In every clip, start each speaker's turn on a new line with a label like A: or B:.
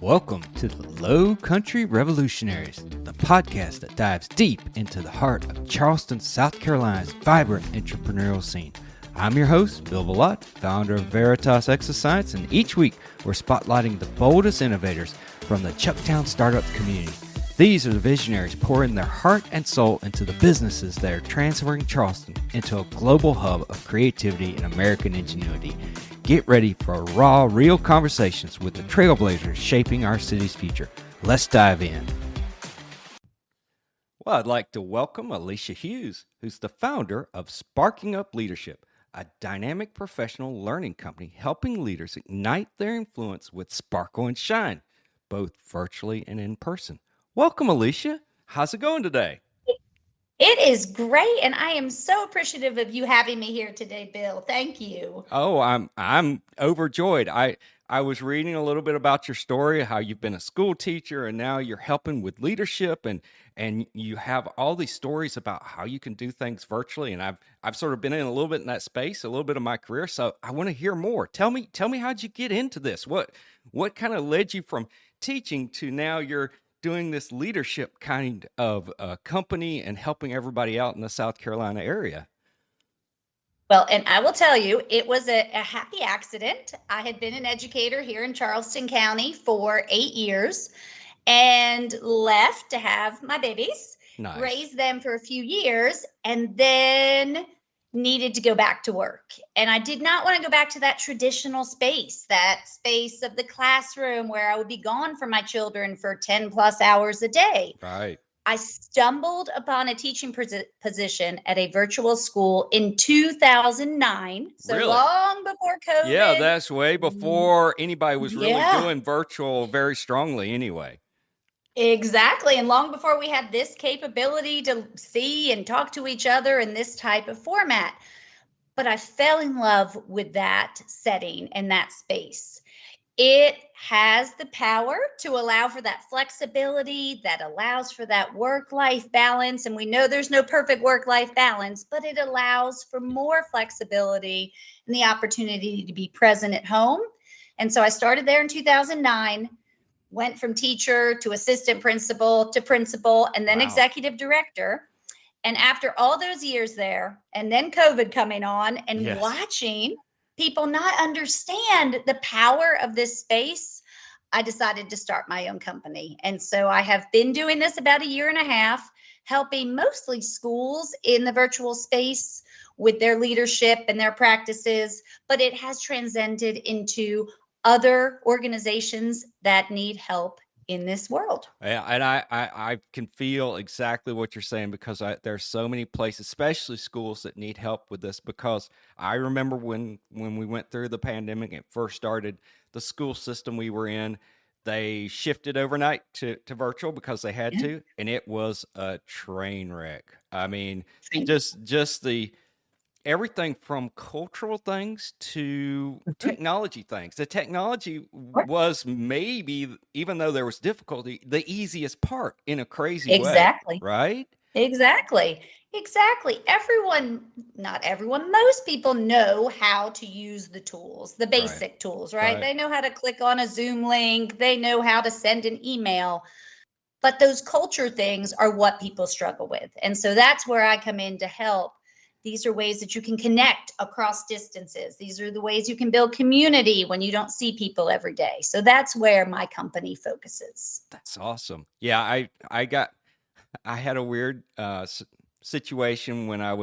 A: Welcome to the Lowcountry Revolutionaries, the podcast that dives deep into the heart of Charleston, South Carolina's vibrant entrepreneurial scene. I'm your host, Bill Bellott, founder of Veritas Exoscience, and each week we're spotlighting the boldest innovators from the Chucktown startup community. These are the visionaries pouring their heart and soul into the businesses that are transferring Charleston into a global hub of creativity and American ingenuity. Get ready for raw, real conversations with the trailblazers shaping our city's future. Let's dive in. Well, I'd like to welcome Alicia Hughes, who's the founder of Sparking Up Leadership, a dynamic professional learning company helping leaders ignite their influence with sparkle and shine, both virtually and in person. Welcome, Alicia. How's it going today?
B: It is great, and I am so appreciative of you having me here today, Bill. Thank you.
A: Oh, I'm overjoyed. I was reading a little bit about your story, how you've been a school teacher and now you're helping with leadership, and you have all these stories about how you can do things virtually, and I've sort of been in a little bit in that space, a little bit of my career, so I want to hear more. Tell me how'd you get into this? What kind of led you from teaching to now you're doing this leadership kind of company and helping everybody out in the South Carolina area?
B: Well, and I will tell you, it was a happy accident. I had been an educator here in Charleston County for 8 years and left to have my babies,
A: Nice.
B: raised them for a few years, and then needed to go back to work. And I did not want to go back to that traditional space, that space of the classroom where I would be gone from my children for 10 plus hours a day.
A: Right.
B: I stumbled upon a teaching position at a virtual school in 2009. So
A: Really?
B: long before COVID.
A: Yeah, that's way before anybody was really doing virtual very strongly anyway.
B: Exactly. And long before we had this capability to see and talk to each other in this type of format. But I fell in love with that setting and that space. It has the power to allow for that flexibility, that allows for that work-life balance. And we know there's no perfect work-life balance, but it allows for more flexibility and the opportunity to be present at home. And so I started there in 2009, went from teacher to assistant principal to principal, and then executive director. And after all those years there, and then COVID coming on and watching people not understand the power of this space, I decided to start my own company. And so I have been doing this about a year and a half, helping mostly schools in the virtual space with their leadership and their practices, but it has transcended into other organizations that need help in this world.
A: Yeah, and I can feel exactly what you're saying, because there's so many places, especially schools, that need help with this, because I remember when we went through the pandemic and first started, the school system we were in, they shifted overnight to virtual because they had to, and it was a train wreck. I mean, just the everything from cultural things to technology things. The technology was maybe, even though there was difficulty, the easiest part in a crazy way, right?
B: Exactly. Everyone, not everyone, most people know how to use the tools, the basic tools, right? They know how to click on a Zoom link. They know how to send an email. But those culture things are what people struggle with. And so that's where I come in to help. These are ways that you can connect across distances. These are the ways you can build community when you don't see people every day. So that's where my company focuses.
A: That's awesome. Yeah, I had a weird situation when I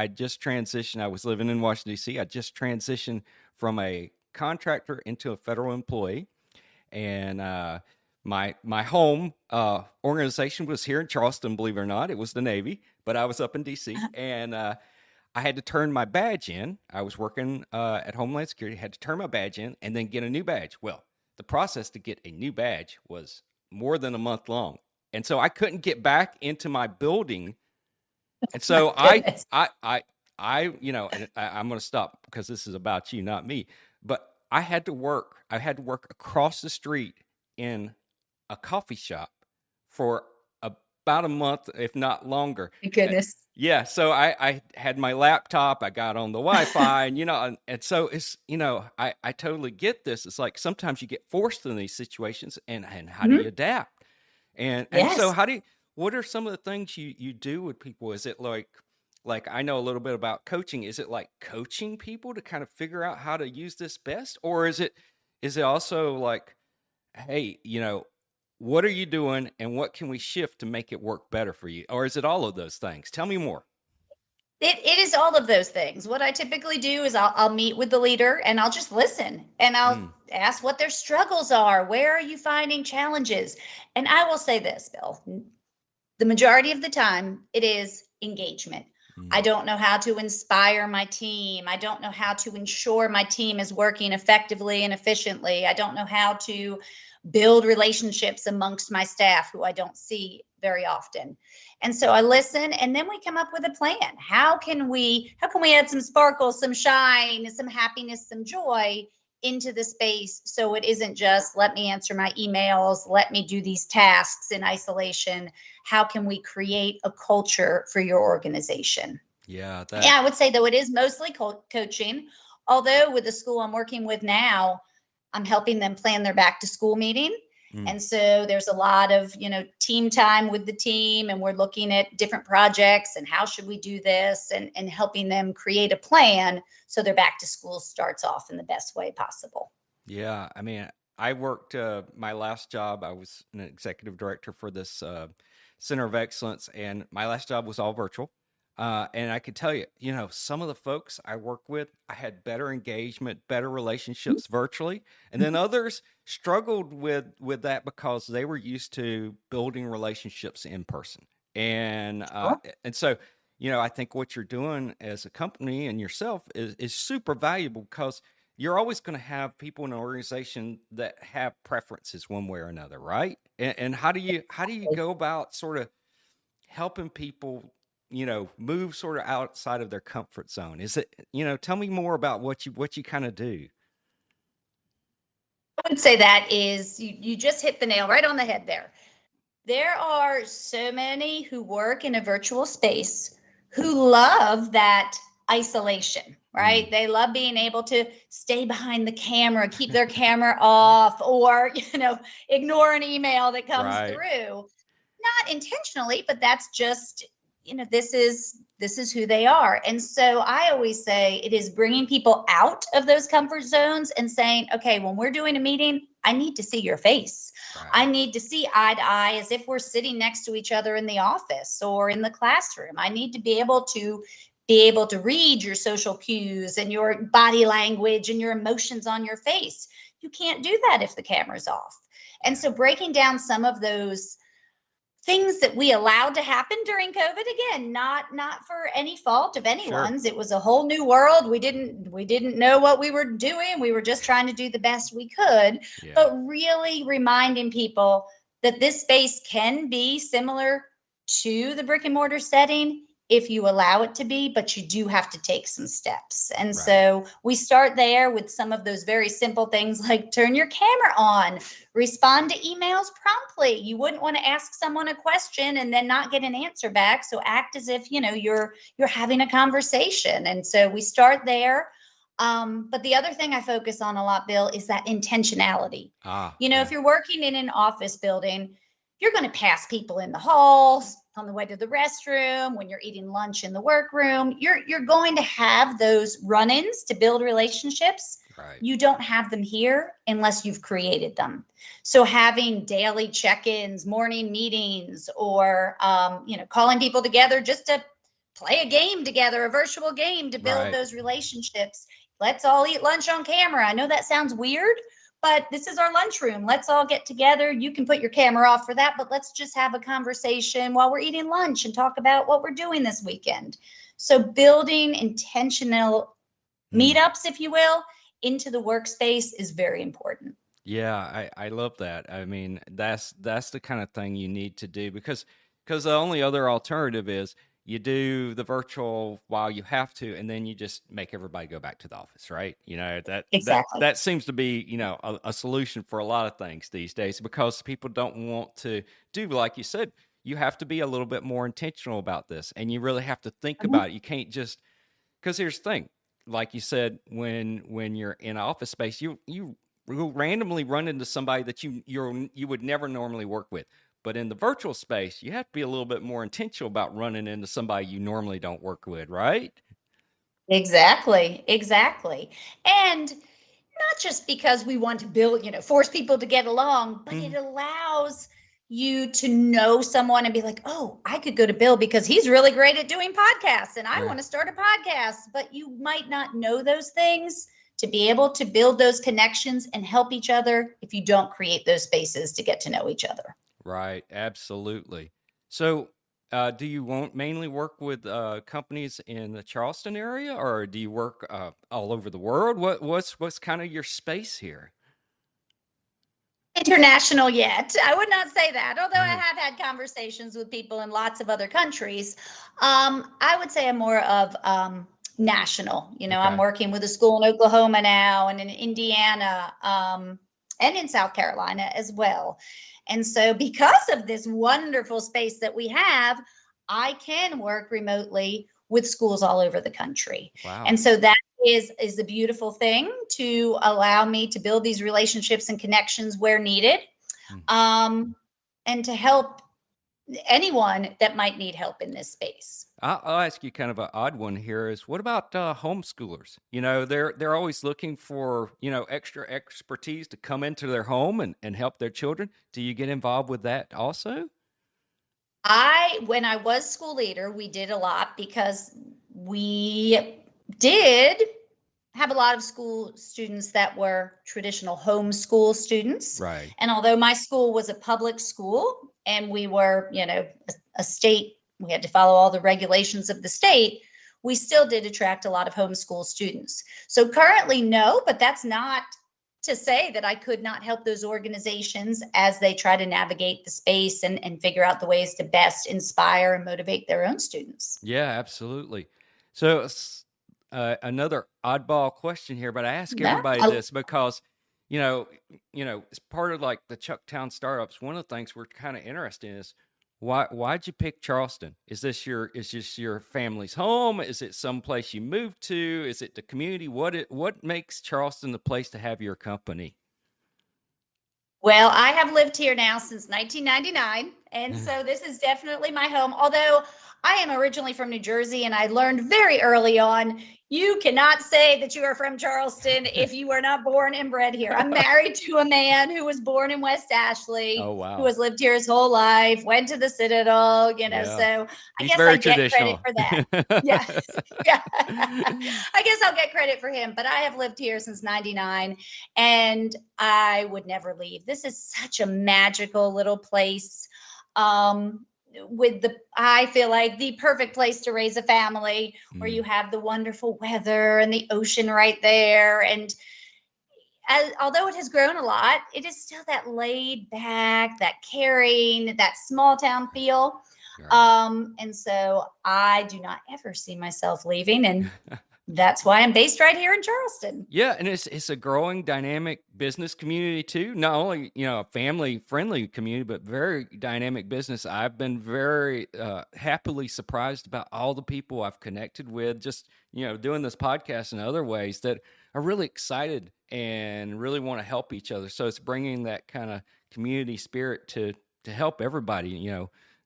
A: just transitioned. I was living in Washington, D.C. I just transitioned from a contractor into a federal employee. And my home organization was here in Charleston, believe it or not. It was the Navy, but I was up in D.C. And I had to turn my badge in. I was working at Homeland Security, had to turn my badge in and then get a new badge. Well, the process to get a new badge was more than a month long. And so I couldn't get back into my building. And so I'm going to stop because this is about you, not me. But I had to work across the street in a coffee shop for about a month, if not longer.
B: Thank goodness.
A: Yeah, so I had my laptop, I got on the Wi-Fi, and, and so it's, I totally get this. It's like sometimes you get forced in these situations, and how do you
B: Mhm.
A: adapt? And so
B: Yes.
A: how do you what are some of the things you do with people? Is it like I know a little bit about coaching. Is it like coaching people to kind of figure out how to use this best? Or is it also like, hey, what are you doing and what can we shift to make it work better for you? Or is it all of those things? Tell me more.
B: It is all of those things. What I typically do is I'll meet with the leader and I'll just listen and I'll
A: Mm,
B: ask what their struggles are. Where are you finding challenges? And I will say this, Bill, the majority of the time, it is engagement. I
A: mm,
B: don't know how to inspire my team. I don't know how to ensure my team is working effectively and efficiently. I don't know how to build relationships amongst my staff who I don't see very often. And so I listen and then we come up with a plan. How can we add some sparkle, some shine, some happiness, some joy into the space so it isn't just let me answer my emails, let me do these tasks in isolation. How can we create a culture for your organization?
A: yeah,
B: Yeah,
A: that.
B: I would say though it is mostly coaching. Although with the school I'm working with now, I'm helping them plan their back to school meeting.
A: Mm,
B: And so there's a lot of, team time with the team, and we're looking at different projects and how should we do this and helping them create a plan so their back to school starts off in the best way possible.
A: yeah, I mean, I worked my last job. I was an executive director for this center of excellence, and my last job was all virtual. And I could tell you, some of the folks I work with, I had better engagement, better relationships virtually, and then
B: Mhm.
A: others struggled with that because they were used to building relationships in person. And
B: Sure.
A: and so, I think what you're doing as a company and yourself is super valuable because you're always going to have people in an organization that have preferences one way or another, right? And how do you go about sort of helping people, move sort of outside of their comfort zone? Is it, tell me more about what you kind of do.
B: I would say that is you just hit the nail right on the head there. There are so many who work in a virtual space who love that isolation, right?
A: Mm.
B: They love being able to stay behind the camera, keep their camera off, or, ignore an email that comes
A: Right.
B: through. Not intentionally, but that's just, this is who they are. And so I always say it is bringing people out of those comfort zones and saying, okay, when we're doing a meeting, I need to see your face. I
A: Right.
B: need to see eye to eye as if we're sitting next to each other in the office or in the classroom. I need to be able to read your social cues and your body language and your emotions on your face. You can't do that if the camera's off. And
A: Yeah.
B: so breaking down some of those things that we allowed to happen during COVID, again, not for any fault of
A: Sure.
B: anyone's. It was a whole new world. We didn't know what we were doing. We were just trying to do the best we could,
A: Yeah.
B: but really reminding people that this space can be similar to the brick and mortar setting if you allow it to be, but you do have to take some steps. And
A: Right.
B: so we start there with some of those very simple things like turn your camera on, respond to emails promptly. You wouldn't want to ask someone a question and then not get an answer back, so act as if you're having a conversation. And so we start there. But the other thing I focus on a lot, Bill, is that intentionality. If
A: Yeah.
B: you're working in an office building, you're going to pass people in the halls on the way to the restroom, when you're eating lunch in the workroom. You're going to have those run-ins to build relationships.
A: Right.
B: You don't have them here unless you've created them. So having daily check-ins, morning meetings, or calling people together just to play a game together, a virtual game to build
A: Right.
B: those relationships. Let's all eat lunch on camera. I know that sounds weird, but this is our lunchroom. Let's all get together. You can put your camera off for that, but let's just have a conversation while we're eating lunch and talk about what we're doing this weekend. So building intentional
A: Mm.
B: meetups, if you will, into the workspace is very important.
A: Yeah, I love that. I mean, that's the kind of thing you need to do because the only other alternative is you do the virtual while you have to, and then you just make everybody go back to the office, right? That
B: Exactly.
A: that seems to be, a solution for a lot of things these days because people don't want to do like you said. you have to be a little bit more intentional about this, and you really have to think
B: Mhm.
A: about it. You can't just, because here's the thing, like you said, when you're in office space, you will randomly run into somebody that you would never normally work with. But in the virtual space, you have to be a little bit more intentional about running into somebody you normally don't work with, right?
B: Exactly, exactly. And not just because we want to build, force people to get along, but it
A: Mhm.
B: allows you to know someone and be like, oh, I could go to Bill because he's really great at doing podcasts and I
A: Right.
B: want to start a podcast. But you might not know those things to be able to build those connections and help each other if you don't create those spaces to get to know each other.
A: Right, absolutely. So, do you want mainly work with companies in the Charleston area, or do you work all over the world? What's kind of your space here?
B: International yet. I would not say that, although I
A: Uh,
B: have had conversations with people in lots of other countries. I would say I'm more of national. I'm
A: okay,
B: working with a school in Oklahoma now and in Indiana and in South Carolina as well. And so, because of this wonderful space that we have, I can work remotely with schools all over the country.
A: wow.
B: And so that is a beautiful thing to allow me to build these relationships and connections where needed,
A: Mm.
B: um, and to help anyone that might need help in this space.
A: I'll ask you kind of an odd one here. Is what about homeschoolers? They're always looking for extra expertise to come into their home and help their children. Do you get involved with that also?
B: When I was school leader, we did a lot because we did have a lot of school students that were traditional homeschool students.
A: Right.
B: And although my school was a public school and we were, a state, we had to follow all the regulations of the state, we still did attract a lot of homeschool students. So currently, no, but that's not to say that I could not help those organizations as they try to navigate the space and figure out the ways to best inspire and motivate their own students.
A: Yeah, absolutely. So, another oddball question here, but I ask
B: Yeah,
A: everybody this because, you know, it's part of like the Chucktown startups. One of the things we're kind of interested in is why'd you pick Charleston? Is this your family's home? Is it some place you moved to? Is it the community? What makes Charleston the place to have your company?
B: well, I have lived here now since 1999, and so this is definitely my home. Although I am originally from New Jersey, and I learned very early on you cannot say that you are from Charleston if you were not born and bred here. I'm married to a man who was born in West Ashley,
A: Oh
B: who
A: wow,
B: has lived here his whole life, went to the Citadel,
A: yeah,
B: so I
A: he's
B: guess I
A: very
B: get credit
A: traditional.
B: for that. Yeah. Yeah. I guess I'll get credit for him, but I have lived here since 99 and I would never leave. This is such a magical little place. Um, I feel like the perfect place to raise a family where
A: Mm.
B: you have the wonderful weather and the ocean right there. And although it has grown a lot, it is still that laid back, that caring, that small town feel.
A: Right.
B: And so I do not ever see myself leaving. And that's why I'm based right here in Charleston.
A: Yeah, and it's a growing dynamic business community too. Not only, a family friendly community, but very dynamic business. I've been very happily surprised about all the people I've connected with just, doing this podcast and other ways that are really excited and really want to help each other. So it's bringing that kind of community spirit to help everybody,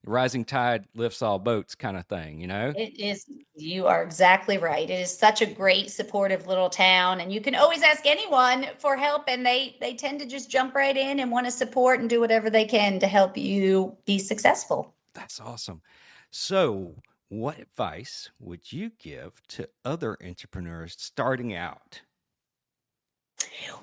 A: rising tide lifts all boats kind of thing.
B: It is, you are exactly right. It is such a great, supportive little town, and you can always ask anyone for help, and they tend to just jump right in and want to support and do whatever they can to help you be successful.
A: That's awesome. So, what advice would you give to other entrepreneurs starting out?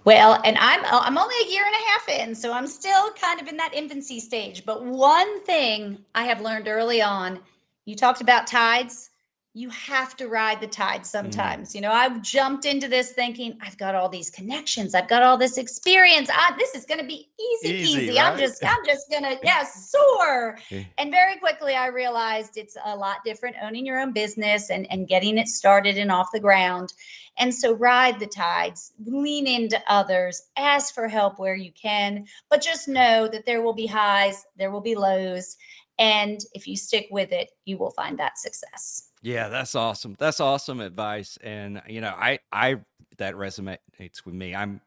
B: Well, and I'm only a year and a half in, so I'm still kind of in that infancy stage. But one thing I have learned early on, you talked about tides. You have to ride the tide
A: Mm,
B: sometimes. I've jumped into this thinking I've got all these connections, I've got all this experience. This is going to be easy
A: easy,
B: peasy. I'm
A: right?
B: just gonna soar.
A: Eh,
B: And very quickly I realized it's a lot different owning your own business and getting it started and off the ground. And so ride the tides, lean into others, ask for help where you can, but just know that there will be highs, there will be lows, And if you stick with it, you will find that success.
A: Yeah, that's awesome. That's awesome advice. And I that resonates with me. I'm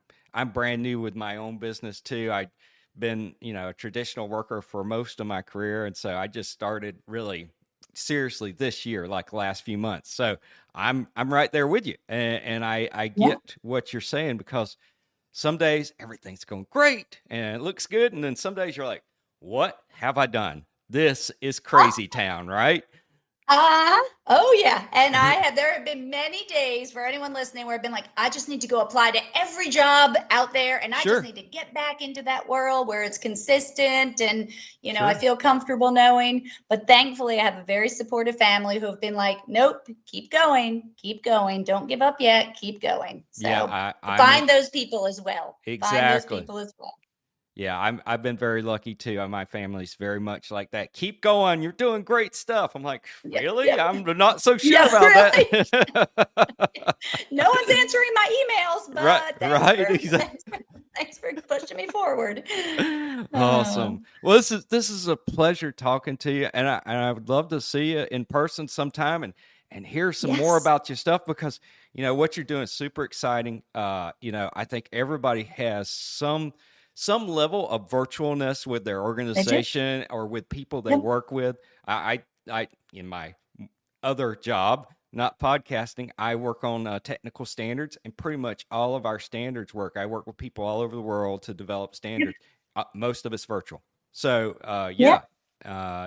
A: brand new with my own business too. I've been, a traditional worker for most of my career, and so I just started really seriously this year, like the last few months. So I'm right there with you, and I
B: Yeah.
A: get what you're saying, because some days everything's going great and it looks good, and then some days you're like, what have I done? This is crazy town, right?
B: Oh yeah. And there have been many days for anyone listening where I've been like, I just need to go apply to every job out there. And I
A: Sure.
B: just need to get back into that world where it's consistent and,
A: Sure.
B: I feel comfortable knowing. But thankfully, I have a very supportive family who have been like, nope, keep going, don't give up yet, keep going. So
A: Yeah,
B: find those people as well.
A: Exactly.
B: Find those people as well.
A: Yeah, I've been very lucky too. My family's very much like that. Keep going. You're doing great stuff. I'm like, really?
B: Yeah.
A: I'm not so sure about
B: really?
A: that.
B: No one's answering my emails, but thanks for pushing me forward.
A: Awesome. Well, this is a pleasure talking to you, and I would love to see you in person sometime and hear some more about your stuff, because what you're doing is super exciting. I think everybody has some level of virtualness with their organization or with people they work with. I in my other job, not podcasting, I work on technical standards, and pretty much all of our standards work. I work with people all over the world to develop standards. Most of it's virtual. So,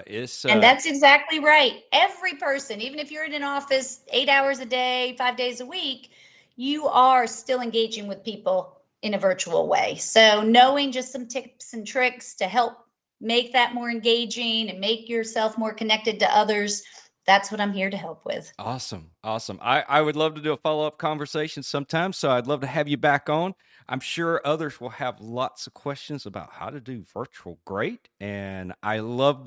A: it's
B: and that's exactly right. Every person, even if you're in an office 8 hours a day, 5 days a week, you are still engaging with people in a virtual way. So knowing just some tips and tricks to help make that more engaging and make yourself more connected to others, that's what I'm here to help with.
A: Awesome. I would love to do a follow-up conversation sometime, so I'd love to have you back on. I'm sure others will have lots of questions about how to do virtual great, and I love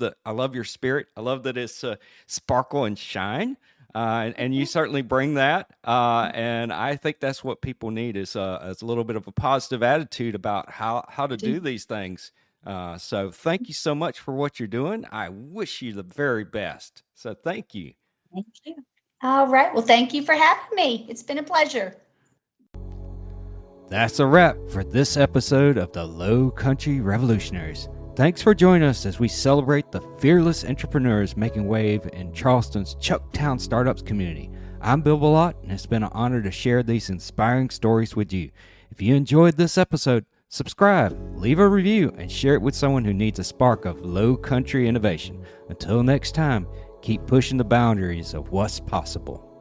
A: your spirit. I love that it's sparkle and shine. And you certainly bring that, and I think that's what people need is a little bit of a positive attitude about how to do these things. So thank you so much for what you're doing. I wish you the very best. So thank you.
B: Thank you. All right. Well, thank you for having me. It's been a pleasure.
A: That's a wrap for this episode of the Lowcountry Revolutionaries. Thanks for joining us as we celebrate the fearless entrepreneurs making wave in Charleston's Chucktown Startups community. I'm Bill Bellot, and it's been an honor to share these inspiring stories with you. If you enjoyed this episode, subscribe, leave a review, and share it with someone who needs a spark of Lowcountry innovation. Until next time, keep pushing the boundaries of what's possible.